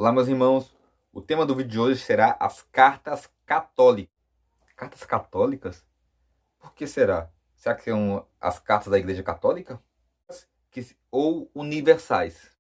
Olá, meus irmãos. O tema do vídeo de hoje será as cartas católicas. Cartas católicas? Por que será? Será que são as cartas da Igreja Católica? Ou universais?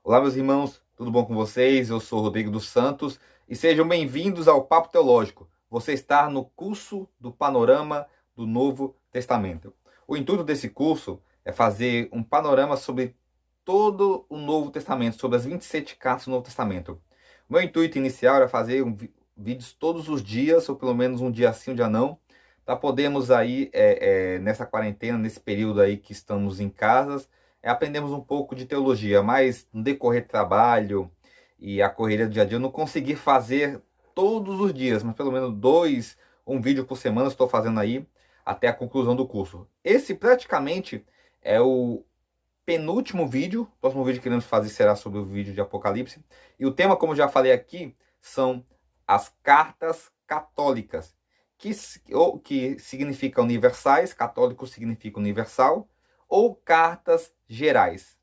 Olá, meus irmãos. Tudo bom com vocês? Eu sou Rodrigo dos Santos e sejam bem-vindos ao Papo Teológico. Você está no curso do Panorama do Novo Testamento. O intuito desse curso é fazer um panorama sobre todo o Novo Testamento, sobre as 27 cartas do Novo Testamento. O meu intuito inicial era fazer vídeos todos os dias, ou pelo menos um dia sim, um dia não, para podermos aí, nessa quarentena, nesse período aí que estamos em casas, aprendemos um pouco de teologia, mas no decorrer do trabalho e a correria do dia a dia, eu não consegui fazer todos os dias, mas pelo menos um vídeo por semana estou fazendo aí até a conclusão do curso. Esse praticamente é o penúltimo vídeo. O próximo vídeo que iremos fazer será sobre o vídeo de Apocalipse. E o tema, como já falei aqui, são as cartas católicas, que significa universais, católico significa universal, ou cartas gerais.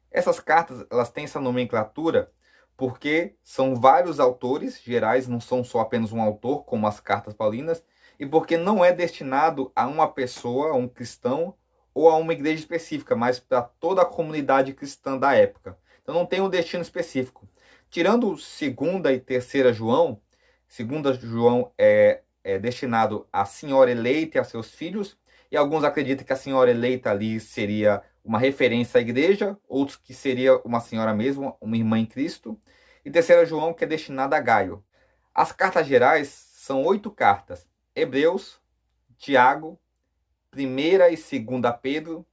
Essas cartas, elas têm essa nomenclatura porque são vários autores gerais, não são só apenas um autor, como as cartas paulinas, e porque não é destinado a uma pessoa, a um cristão, ou a uma igreja específica, mas para toda a comunidade cristã da época. Então não tem um destino específico. Tirando 2ª e 3ª João, 2ª João é destinado à senhora eleita e a seus filhos, e alguns acreditam que a senhora eleita ali seria uma referência à igreja, outros que seria uma senhora mesmo, uma irmã em Cristo, e 3ª João, que é destinada a Gaio. As cartas gerais são 8 cartas: Hebreus, Tiago, 1ª e 2ª Pedro,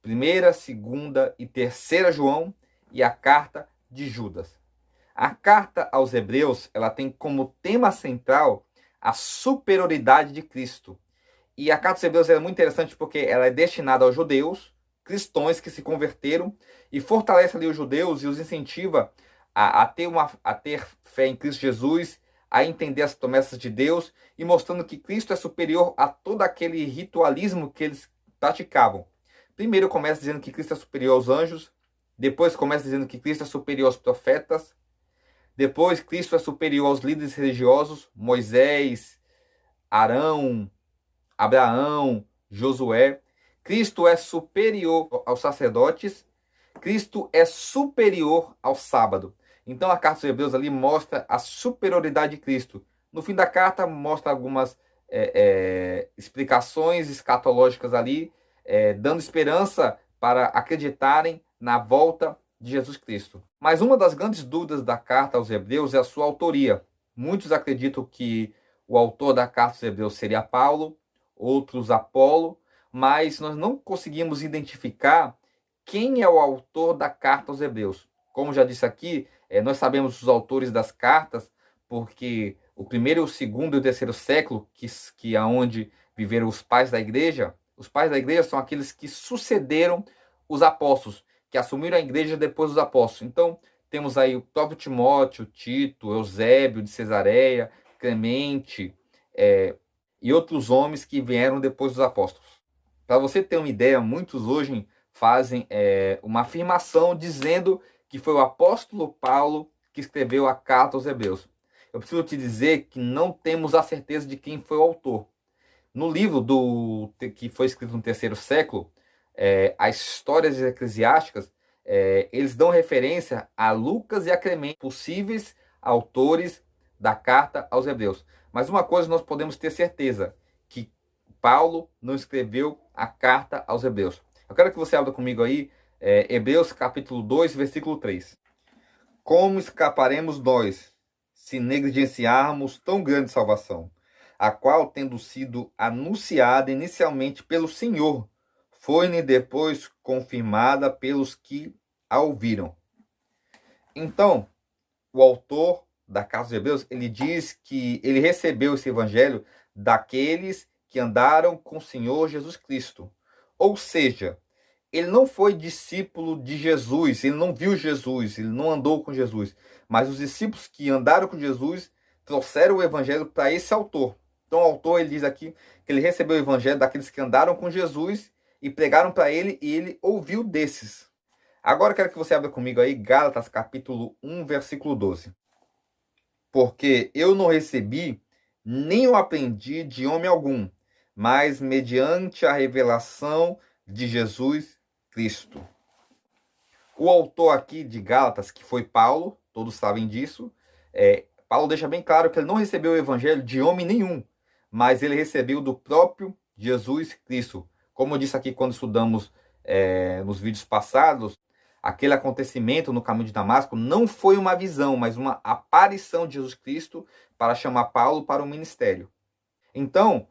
1ª, 2ª e 3ª João e a carta de Judas. A carta aos Hebreus, ela tem como tema central a superioridade de Cristo. E a carta aos Hebreus é muito interessante porque ela é destinada aos judeus, cristãos que se converteram, e fortalece ali os judeus e os incentiva a ter fé em Cristo Jesus, a entender as promessas de Deus e mostrando que Cristo é superior a todo aquele ritualismo que eles praticavam. Primeiro começa dizendo que Cristo é superior aos anjos, depois começa dizendo que Cristo é superior aos profetas, depois Cristo é superior aos líderes religiosos, Moisés, Arão, Abraão, Josué. Cristo é superior aos sacerdotes, Cristo é superior ao sábado. Então a carta aos Hebreus ali mostra a superioridade de Cristo. No fim da carta mostra algumas explicações escatológicas ali, dando esperança para acreditarem na volta de Jesus Cristo. Mas uma das grandes dúvidas da carta aos Hebreus é a sua autoria. Muitos acreditam que o autor da carta aos Hebreus seria Paulo, outros Apolo, mas nós não conseguimos identificar quem é o autor da carta aos Hebreus. Como já disse aqui, nós sabemos os autores das cartas porque o 1º, o 2º e o 3º século, que é onde viveram os pais da igreja são aqueles que sucederam os apóstolos, que assumiram a igreja depois dos apóstolos. Então, temos aí o próprio Timóteo, Tito, Eusébio de Cesareia, Clemente, e outros homens que vieram depois dos apóstolos. Para você ter uma ideia, muitos hoje fazem uma afirmação dizendo que foi o apóstolo Paulo que escreveu a carta aos Hebreus. Eu preciso te dizer que não temos a certeza de quem foi o autor. No livro que foi escrito no 3º século, as histórias eclesiásticas, eles dão referência a Lucas e a Clemente, possíveis autores da carta aos Hebreus. Mas uma coisa nós podemos ter certeza, que Paulo não escreveu a carta aos Hebreus. Eu quero que você abra comigo aí, Hebreus capítulo 2, versículo 3. Como escaparemos nós, se negligenciarmos tão grande salvação, a qual, tendo sido anunciada inicialmente pelo Senhor, foi-lhe depois confirmada pelos que a ouviram. Então, o autor da carta aos Hebreus, ele diz que ele recebeu esse evangelho daqueles que andaram com o Senhor Jesus Cristo. Ou seja, ele não foi discípulo de Jesus, ele não viu Jesus, ele não andou com Jesus. Mas os discípulos que andaram com Jesus trouxeram o evangelho para esse autor. Então o autor ele diz aqui que ele recebeu o evangelho daqueles que andaram com Jesus e pregaram para ele e ele ouviu desses. Agora eu quero que você abra comigo aí Gálatas capítulo 1, versículo 12. Porque eu não recebi, nem o aprendi de homem algum, mas mediante a revelação de Jesus Cristo. O autor aqui de Gálatas, que foi Paulo, todos sabem disso, Paulo deixa bem claro que ele não recebeu o evangelho de homem nenhum, mas ele recebeu do próprio Jesus Cristo. Como eu disse aqui quando estudamos nos vídeos passados, aquele acontecimento no caminho de Damasco não foi uma visão, mas uma aparição de Jesus Cristo para chamar Paulo para o ministério. Então,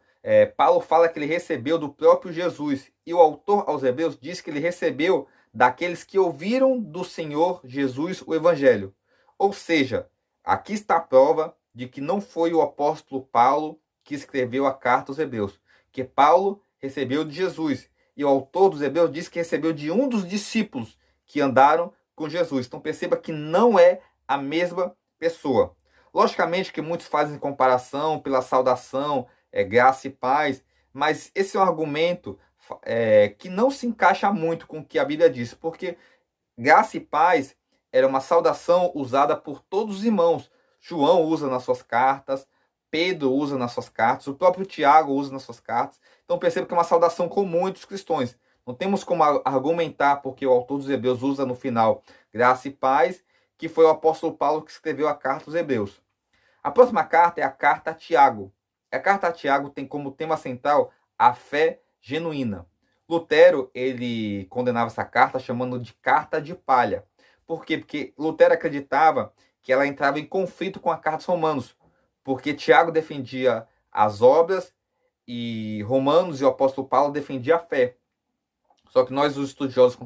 Paulo fala que ele recebeu do próprio Jesus, e o autor aos Hebreus diz que ele recebeu daqueles que ouviram do Senhor Jesus o evangelho. Ou seja, aqui está a prova de que não foi o apóstolo Paulo que escreveu a carta aos Hebreus, que Paulo recebeu de Jesus, e o autor dos Hebreus diz que recebeu de um dos discípulos que andaram com Jesus. Então perceba que não é a mesma pessoa. Logicamente que muitos fazem comparação pela saudação, graça e paz, mas esse é um argumento que não se encaixa muito com o que a Bíblia diz, porque graça e paz era uma saudação usada por todos os irmãos. João usa nas suas cartas, Pedro usa nas suas cartas, o próprio Tiago usa nas suas cartas. Então perceba que é uma saudação comum entre os cristãos. Não temos como argumentar porque o autor dos Hebreus usa no final graça e paz, que foi o apóstolo Paulo que escreveu a carta aos Hebreus. A próxima carta é a carta a Tiago. A carta a Tiago tem como tema central a fé genuína. Lutero, ele condenava essa carta chamando de carta de palha. Por quê? Porque Lutero acreditava que ela entrava em conflito com a carta aos Romanos, porque Tiago defendia as obras e Romanos e o apóstolo Paulo defendia a fé. Só que nós, os estudiosos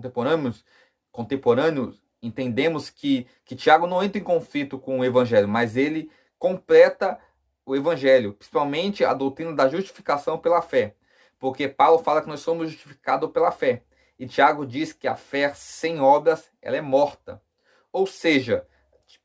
contemporâneos entendemos que Tiago não entra em conflito com o evangelho, mas ele completa o evangelho, principalmente a doutrina da justificação pela fé. Porque Paulo fala que nós somos justificados pela fé. E Tiago diz que a fé sem obras, ela é morta. Ou seja,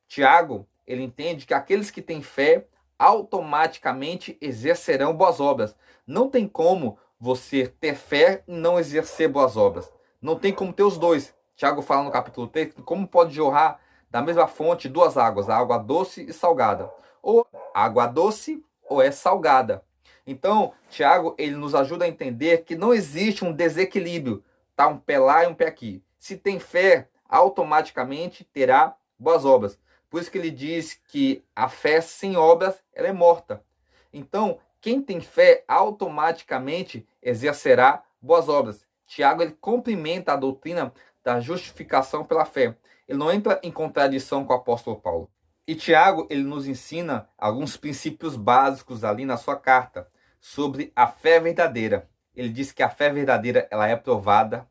Tiago, ele entende que aqueles que têm fé automaticamente exercerão boas obras. Não tem como você ter fé e não exercer boas obras. Não tem como ter os dois. Tiago fala no capítulo 3, como pode jorrar da mesma fonte duas águas, a água doce e salgada. Ou água doce ou é salgada. Então, Tiago, ele nos ajuda a entender que não existe um desequilíbrio. Tá um pé lá e um pé aqui. Se tem fé, automaticamente terá boas obras. Por isso que ele diz que a fé sem obras, ela é morta. Então, quem tem fé automaticamente exercerá boas obras. Tiago, ele complementa a doutrina da justificação pela fé. Ele não entra em contradição com o apóstolo Paulo. E Tiago, ele nos ensina alguns princípios básicos ali na sua carta sobre a fé verdadeira. Ele diz que a fé verdadeira, ela é provada,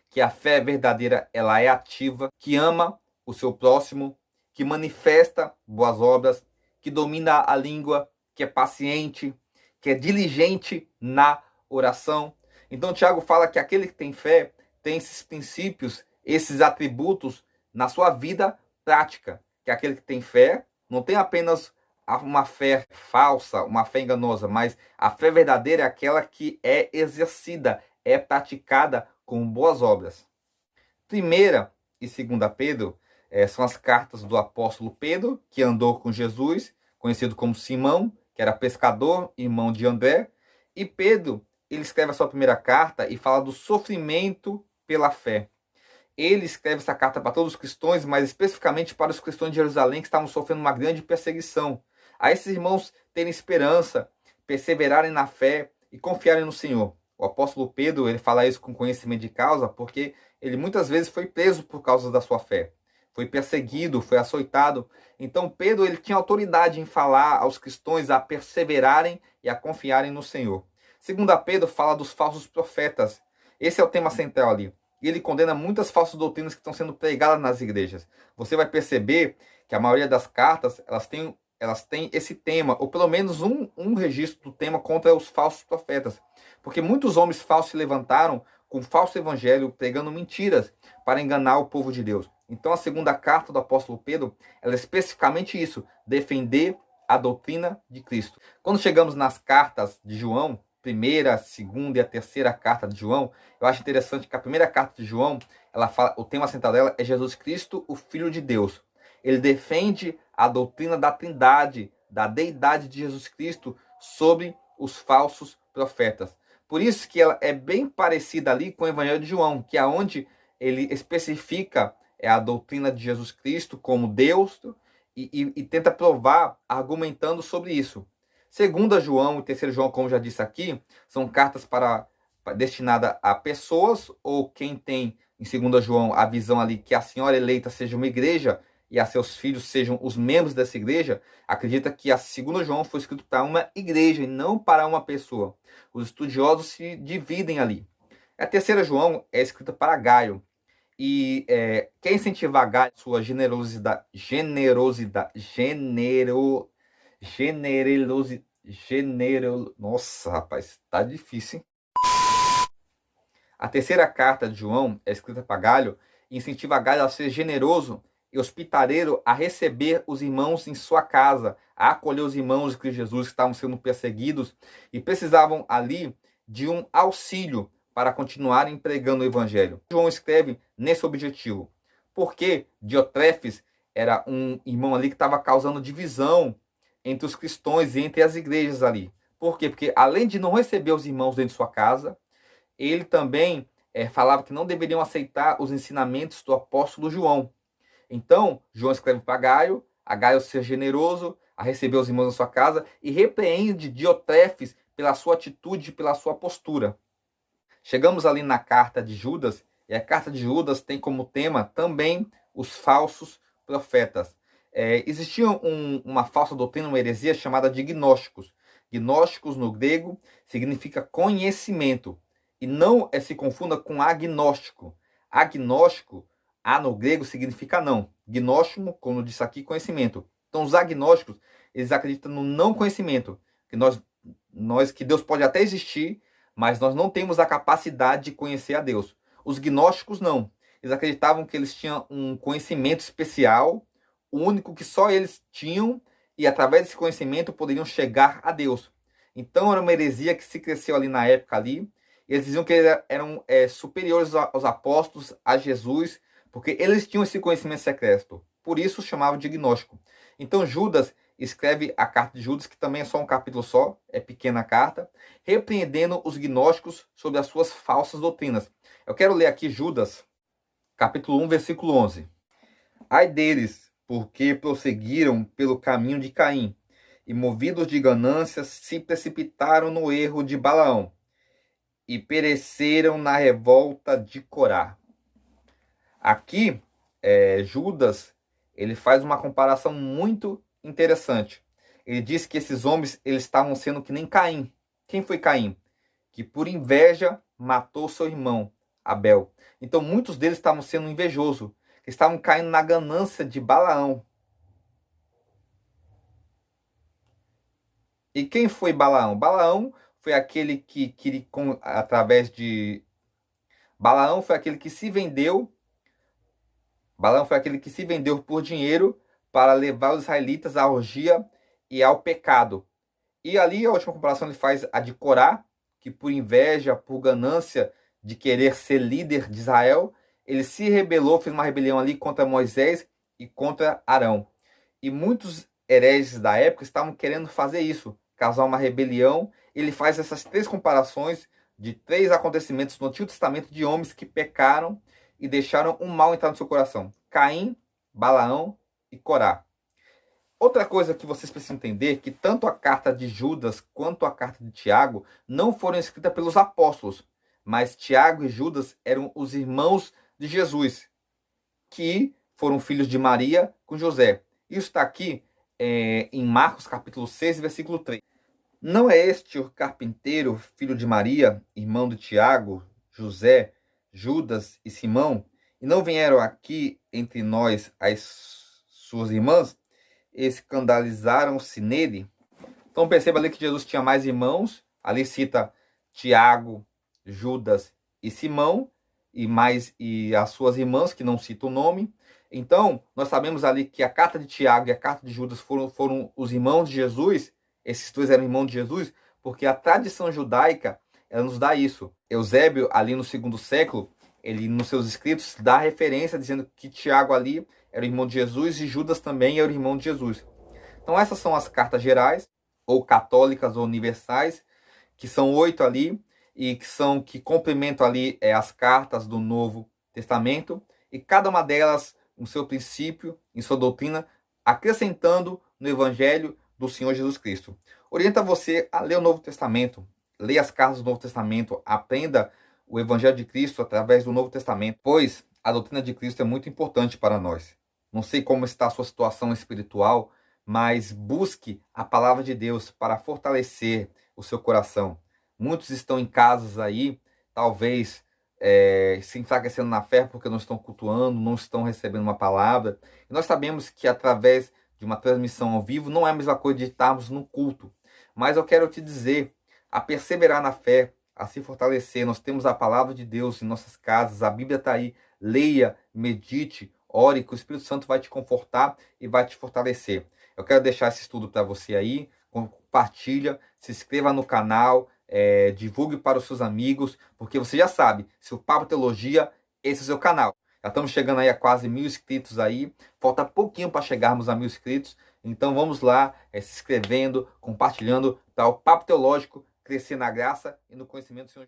que a fé verdadeira, ela é ativa, que ama o seu próximo, que manifesta boas obras, que domina a língua, que é paciente, que é diligente na oração. Então Tiago fala que aquele que tem fé tem esses princípios, esses atributos na sua vida prática. Que aquele que tem fé não tem apenas uma fé falsa, uma fé enganosa, mas a fé verdadeira é aquela que é exercida, é praticada com boas obras. Primeira e segunda Pedro são as cartas do apóstolo Pedro, que andou com Jesus, conhecido como Simão, que era pescador, irmão de André. E Pedro, ele escreve a sua primeira carta e fala do sofrimento pela fé. Ele escreve essa carta para todos os cristãos, mas especificamente para os cristãos de Jerusalém que estavam sofrendo uma grande perseguição. A esses irmãos terem esperança, perseverarem na fé e confiarem no Senhor. O apóstolo Pedro, ele fala isso com conhecimento de causa, porque ele muitas vezes foi preso por causa da sua fé. Foi perseguido, foi açoitado. Então Pedro, ele tinha autoridade em falar aos cristãos a perseverarem e a confiarem no Senhor. Segunda Pedro fala dos falsos profetas. Esse é o tema central ali. E ele condena muitas falsas doutrinas que estão sendo pregadas nas igrejas. Você vai perceber que a maioria das cartas, elas têm esse tema, ou pelo menos um registro do tema contra os falsos profetas. Porque muitos homens falsos se levantaram com falso evangelho, pregando mentiras para enganar o povo de Deus. Então a segunda carta do apóstolo Pedro, ela é especificamente isso, defender a doutrina de Cristo. Quando chegamos nas cartas de João, primeira, segunda e a terceira carta de João, eu acho interessante que a primeira carta de João, ela fala, o tema central dela é Jesus Cristo, o Filho de Deus. Ele defende a doutrina da Trindade, da deidade de Jesus Cristo sobre os falsos profetas. Por isso que ela é bem parecida ali com o Evangelho de João, que é onde ele especifica a doutrina de Jesus Cristo como Deus e tenta provar argumentando sobre isso. Segunda João e terceiro João, como já disse aqui, são cartas destinadas a pessoas ou quem tem em 2 João a visão ali que a senhora eleita seja uma igreja e a seus filhos sejam os membros dessa igreja, acredita que a 2 João foi escrito para uma igreja e não para uma pessoa. Os estudiosos se dividem ali. A terceira João é escrita para Gaio. E quer incentivar Gaio sua nossa, rapaz, tá difícil, hein? A terceira carta de João é escrita para Gaio e incentiva Gaio a ser generoso e hospitaleiro, a receber os irmãos em sua casa, a acolher os irmãos de Cristo Jesus que estavam sendo perseguidos e precisavam ali de um auxílio para continuar pregando o evangelho. João escreve nesse objetivo, porque Diotrefes era um irmão ali que estava causando divisão entre os cristãos e entre as igrejas ali. Por quê? Porque além de não receber os irmãos dentro de sua casa, ele também falava que não deveriam aceitar os ensinamentos do apóstolo João. Então, João escreve para Gaio, a Gaio ser generoso, a receber os irmãos na sua casa, e repreende Diotrefes pela sua atitude, pela sua postura. Chegamos ali na carta de Judas, e a carta de Judas tem como tema também os falsos profetas. Existia uma falsa doutrina, uma heresia chamada de gnósticos. Gnósticos no grego significa conhecimento, e não se confunda com agnóstico. Agnóstico, no grego significa não. Gnóstico, como eu disse aqui, conhecimento. Então os agnósticos, eles acreditam no não conhecimento, que Deus pode até existir, mas nós não temos a capacidade de conhecer a Deus. Os gnósticos não. Eles acreditavam que eles tinham um conhecimento especial, único, que só eles tinham, e através desse conhecimento poderiam chegar a Deus. Então era uma heresia que se cresceu ali na época ali. Eles diziam que eles eram superiores aos apóstolos, a Jesus, porque eles tinham esse conhecimento secreto. Por isso chamavam de gnóstico. Então Judas escreve a carta de Judas, que também é só um capítulo só, é pequena carta, repreendendo os gnósticos sobre as suas falsas doutrinas. Eu quero ler aqui Judas, capítulo 1, versículo 11. Ai deles, porque prosseguiram pelo caminho de Caim, e movidos de ganâncias se precipitaram no erro de Balaão, e pereceram na revolta de Corá. Aqui, Judas, ele faz uma comparação muito interessante. Ele diz que esses homens eles estavam sendo que nem Caim. Quem foi Caim? Que por inveja matou seu irmão, Abel. Então muitos deles estavam sendo invejosos, estavam caindo na ganância de Balaão. E quem foi Balaão? Balaão foi aquele que através de... Balaão foi aquele que se vendeu. Balaão foi aquele que se vendeu por dinheiro para levar os israelitas à orgia e ao pecado. E ali a última comparação ele faz a de Corá, que por inveja, por ganância de querer ser líder de Israel, ele se rebelou, fez uma rebelião ali contra Moisés e contra Arão. E muitos hereges da época estavam querendo fazer isso, causar uma rebelião. Ele faz essas três comparações de três acontecimentos no Antigo Testamento de homens que pecaram e deixaram o mal entrar no seu coração. Caim, Balaão e Corá. Outra coisa que vocês precisam entender é que tanto a carta de Judas quanto a carta de Tiago não foram escritas pelos apóstolos, mas Tiago e Judas eram os irmãos de Jesus, que foram filhos de Maria com José. Isso está aqui em Marcos capítulo 6, versículo 3. Não é este o carpinteiro, filho de Maria, irmão de Tiago, José, Judas e Simão? E não vieram aqui entre nós as suas irmãs? Escandalizaram-se nele. Então perceba ali que Jesus tinha mais irmãos. Ali cita Tiago, Judas e Simão, e as suas irmãs, que não cita o nome. Então, nós sabemos ali que a carta de Tiago e a carta de Judas foram os irmãos de Jesus. Esses dois eram irmãos de Jesus, porque a tradição judaica, ela nos dá isso. Eusébio, ali no segundo século, ele nos seus escritos dá referência dizendo que Tiago ali era o irmão de Jesus e Judas também era o irmão de Jesus. Então essas são as cartas gerais, ou católicas ou universais, que são 8 ali, e que complementam ali as cartas do Novo Testamento, e cada uma delas, no seu princípio, em sua doutrina, acrescentando no Evangelho do Senhor Jesus Cristo. Orienta você a ler o Novo Testamento, leia as cartas do Novo Testamento, aprenda o Evangelho de Cristo através do Novo Testamento, pois a doutrina de Cristo é muito importante para nós. Não sei como está a sua situação espiritual, mas busque a palavra de Deus para fortalecer o seu coração. Muitos estão em casas aí, talvez se enfraquecendo na fé porque não estão cultuando, não estão recebendo uma palavra. E nós sabemos que através de uma transmissão ao vivo não é a mesma coisa de estarmos no culto. Mas eu quero te dizer, a perseverar na fé, a se fortalecer. Nós temos a palavra de Deus em nossas casas, a Bíblia está aí. Leia, medite, ore, que o Espírito Santo vai te confortar e vai te fortalecer. Eu quero deixar esse estudo para você aí, compartilha, se inscreva no canal, divulgue para os seus amigos, porque você já sabe, se o Papo Teologia, esse é o seu canal. Já estamos chegando aí a quase 1.000 inscritos aí, falta pouquinho para chegarmos a 1.000 inscritos, então vamos lá, se inscrevendo, compartilhando, para o Papo Teológico crescer na graça e no conhecimento do Senhor.